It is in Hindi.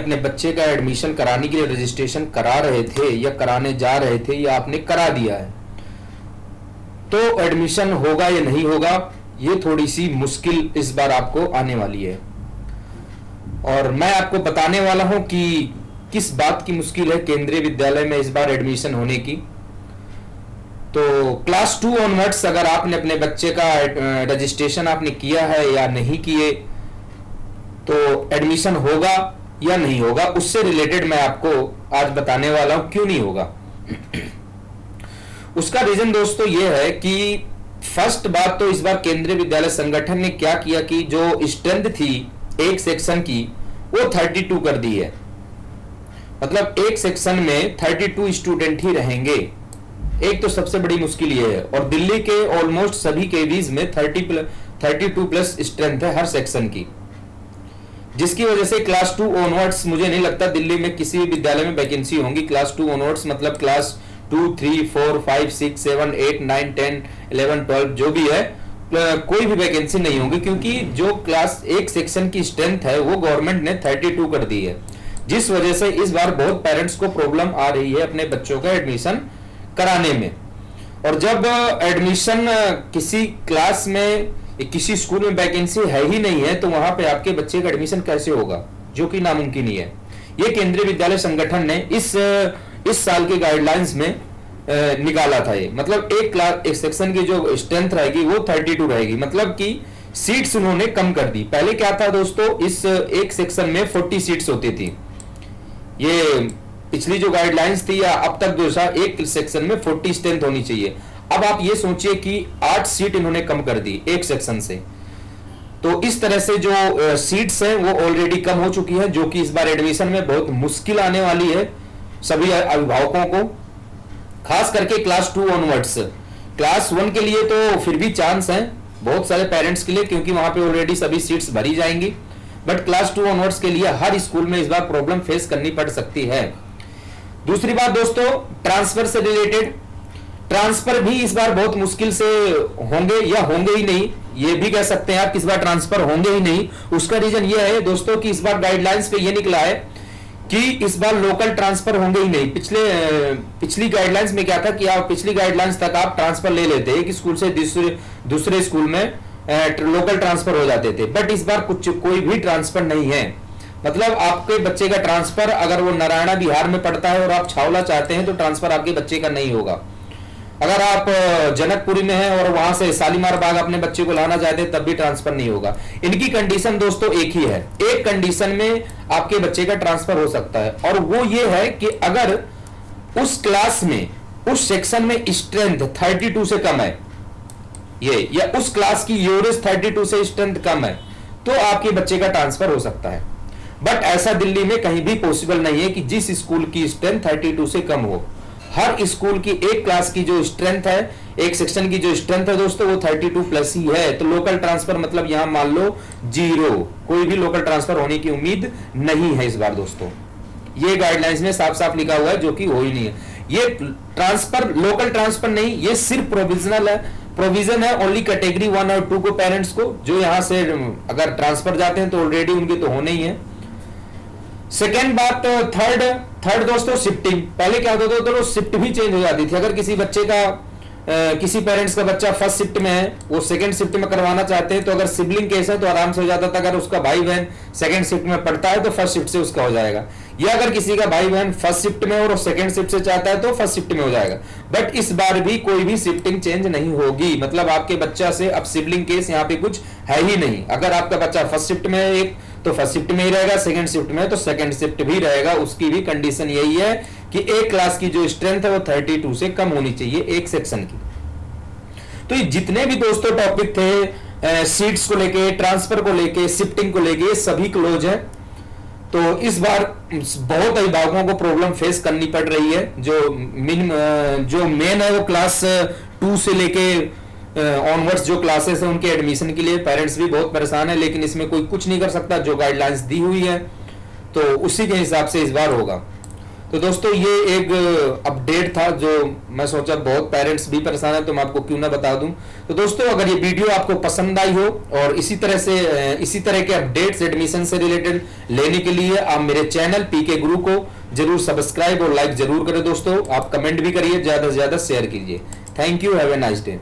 अपने बच्चे का एडमिशन कराने के लिए रजिस्ट्रेशन करा रहे थे या कराने जा रहे थे या आपने करा दिया है, तो एडमिशन होगा या नहीं होगा, ये थोड़ी सी मुश्किल इस बार आपको आने वाली है। और मैं आपको बताने वाला हूं कि किस बात की मुश्किल है केंद्रीय विद्यालय में इस बार एडमिशन होने की। तो क्लास 2 ऑनवर्ड्स अगर आपने अपने बच्चे का रजिस्ट्रेशन आपने किया है या नहीं किए, तो एडमिशन होगा या नहीं होगा, उससे रिलेटेड मैं आपको आज बताने वाला हूं क्यों नहीं होगा। उसका रीजन दोस्तों ये है कि फर्स्ट बात तो इस बार केंद्रीय विद्यालय संगठन ने क्या किया कि जो स्ट्रेंथ थी एक सेक्शन की वो 32 कर दी है। मतलब एक सेक्शन में 32 स्टूडेंट ही रहेंगे। एक तो सबसे बड़ी मुश्किल ये है, और दिल्ली के ऑलमोस्ट सभी केवीज में 32 प्लस स्ट्रेंथ है हर सेक्शन की, जिसकी वजह से क्लास 2 ऑनवर्ड्स मुझे नहीं लगता दिल्ली में किसी विद्यालय में वैकेंसी होंगी। क्लास 2 ऑनवर्ड्स मतलब क्लास 2, 3, 4, 5, 6, 7, 8, 9, 10, 11, 12 जो भी है, कोई भी वैकेंसी नहीं होगी, क्योंकि जो क्लास एक सेक्शन की स्ट्रेंथ है वो गवर्नमेंट ने 32 कर दी है, जिस वजह से इस बार बहुत पेरेंट्स को प्रॉब्लम आ रही है अपने बच्चों का एडमिशन कराने में। और जब एडमिशन किसी क्लास में किसी स्कूल में वैकेंसी है ही नहीं है, तो वहां पे आपके बच्चे का एडमिशन कैसे होगा, जो कि नामुमकिन ही है। ये केंद्रीय विद्यालय संगठन ने इस साल के गाइडलाइंस में निकाला था। ये मतलब एक सेक्शन की जो स्ट्रेंथ रहेगी वो 32 रहेगी, मतलब कि सीट्स उन्होंने कम कर दी। पहले क्या था दोस्तों, इस एक सेक्शन में 40 सीट्स होती थी। ये पिछली जो गाइडलाइंस थी या अब तक दोस्तों एक सेक्शन में 40 स्ट्रेंथ होनी चाहिए। अब आप ये सोचिए कि 8 सीट इन्होंने कम कर दी एक सेक्शन से। तो इस तरह से जो सीट्स हैं वो ऑलरेडी कम हो चुकी है, जो कि इस बार एडमिशन में बहुत मुश्किल आने वाली है सभी अभिभावकों को, खास करके क्लास 2 ऑनवर्ड्स। क्लास 1 के लिए तो फिर भी चांस है बहुत सारे पेरेंट्स के लिए, क्योंकि वहां पे ऑलरेडी सभी सीट्स भरी जाएंगी। बट क्लास 2 ऑनवर्ड्स के लिए हर स्कूल में इस बार प्रॉब्लम फेस करनी पड़ सकती है। दूसरी बात दोस्तों, ट्रांसफर से रिलेटेड, ट्रांसफर भी इस बार बहुत मुश्किल से होंगे या होंगे ही नहीं, ये भी कह सकते हैं आप इस बार ट्रांसफर होंगे ही नहीं। उसका रीजन ये है दोस्तों कि इस बार गाइडलाइंस पे ये निकला है कि इस बार लोकल ट्रांसफर होंगे ही नहीं। पिछली गाइडलाइंस में क्या था कि आप पिछली गाइडलाइंस तक आप ट्रांसफर ले लेते, एक स्कूल से दूसरे स्कूल में लोकल ट्रांसफर हो जाते थे। बट इस बार कोई भी ट्रांसफर नहीं है। मतलब आपके बच्चे का ट्रांसफर अगर वो नारायणा बिहार में पड़ता है और आप छावला चाहते हैं तो ट्रांसफर आपके बच्चे का नहीं होगा। अगर आप जनकपुरी में हैं और वहां से शालीमार बाग अपने बच्चे को लाना चाहते हैं तब भी ट्रांसफर नहीं होगा। इनकी कंडीशन दोस्तों एक ही है, एक कंडीशन में आपके बच्चे का ट्रांसफर हो सकता है, और वो ये है कि अगर उस क्लास में उस सेक्शन में स्ट्रेंथ 32 से कम है, ये या उस क्लास की यूरेज 32 से स्ट्रेंथ कम है, तो आपके बच्चे का ट्रांसफर हो सकता है। बट ऐसा दिल्ली में कहीं भी पॉसिबल नहीं है कि जिस स्कूल की स्ट्रेंथ 32 से कम हो। हर स्कूल की एक क्लास की जो स्ट्रेंथ है, एक सेक्शन की जो स्ट्रेंथ है दोस्तों वो 32 प्लस ही है। तो लोकल ट्रांसफर मतलब यहां मान लो 0, कोई भी लोकल ट्रांसफर होने की उम्मीद नहीं है इस बार दोस्तों। ये गाइडलाइंस में साफ साफ लिखा हुआ है, जो कि हो ही नहीं है। ये ट्रांसफर लोकल ट्रांसफर नहीं, ये सिर्फ प्रोविजनल है, प्रोविजन है ओनली कैटेगरी 1 और 2 को, पेरेंट्स को, जो यहां से अगर ट्रांसफर जाते हैं तो ऑलरेडी उनके तो होने ही है। सेकेंड बात, थर्ड दोस्तों शिफ्टिंग। पहले क्या होता था तो शिफ्ट भी चेंज हो जाती थी। अगर किसी बच्चे का किसी पेरेंट्स का बच्चा फर्स्ट शिफ्ट में है, वो सेकंड शिफ्ट में करवाना चाहते हैं, तो अगर सिबलिंग केस है तो आराम से हो जाता था। अगर उसका भाई बहन सेकंड शिफ्ट में पढ़ता है तो फर्स्ट शिफ्ट से उसका हो जाएगा, या अगर किसी का भाई बहन फर्स्ट शिफ्ट में और सेकंड शिफ्ट से चाहता है तो फर्स्ट शिफ्ट में हो जाएगा। बट इस बार भी कोई भी शिफ्टिंग चेंज नहीं होगी। मतलब आपके बच्चा से अब सिबलिंग केस यहाँ पे कुछ है ही नहीं। अगर आपका बच्चा फर्स्ट शिफ्ट में है एक, तो फर्स्ट शिफ्ट में ही रहेगा, सेकंड शिफ्ट में तो सेकंड शिफ्ट भी रहेगा। उसकी भी कंडीशन यही है कि एक क्लास की जो स्ट्रेंथ है वो 32 से कम होनी चाहिए एक सेक्शन की। तो ये जितने भी दोस्तों टॉपिक थे सीट्स को लेके, ट्रांसफर को लेके, शिफ्टिंग को लेके, ये सभी क्लोज है। तो इस बार बहुत अभिभावकों को प्रॉब्लम फेस करनी पड़ रही है। जो मेन है वो क्लास 2 से लेके ऑनवर्ड्स जो क्लासेस है उनके एडमिशन के लिए पेरेंट्स भी बहुत परेशान है, लेकिन इसमें कोई कुछ नहीं कर सकता। जो गाइडलाइंस दी हुई है तो उसी के हिसाब से इस बार होगा। तो दोस्तों ये एक अपडेट था जो मैं सोचा बहुत पेरेंट्स भी परेशान है तो मैं आपको क्यों ना बता दूं। तो दोस्तों अगर ये वीडियो आपको पसंद आई हो और इसी तरह के अपडेट्स एडमिशन से रिलेटेड लेने के लिए आप मेरे चैनल पीके गुरु को जरूर सब्सक्राइब और लाइक जरूर करें। दोस्तों आप कमेंट भी करिए, ज्यादा से ज्यादा शेयर कीजिए। Thank you, have a nice day.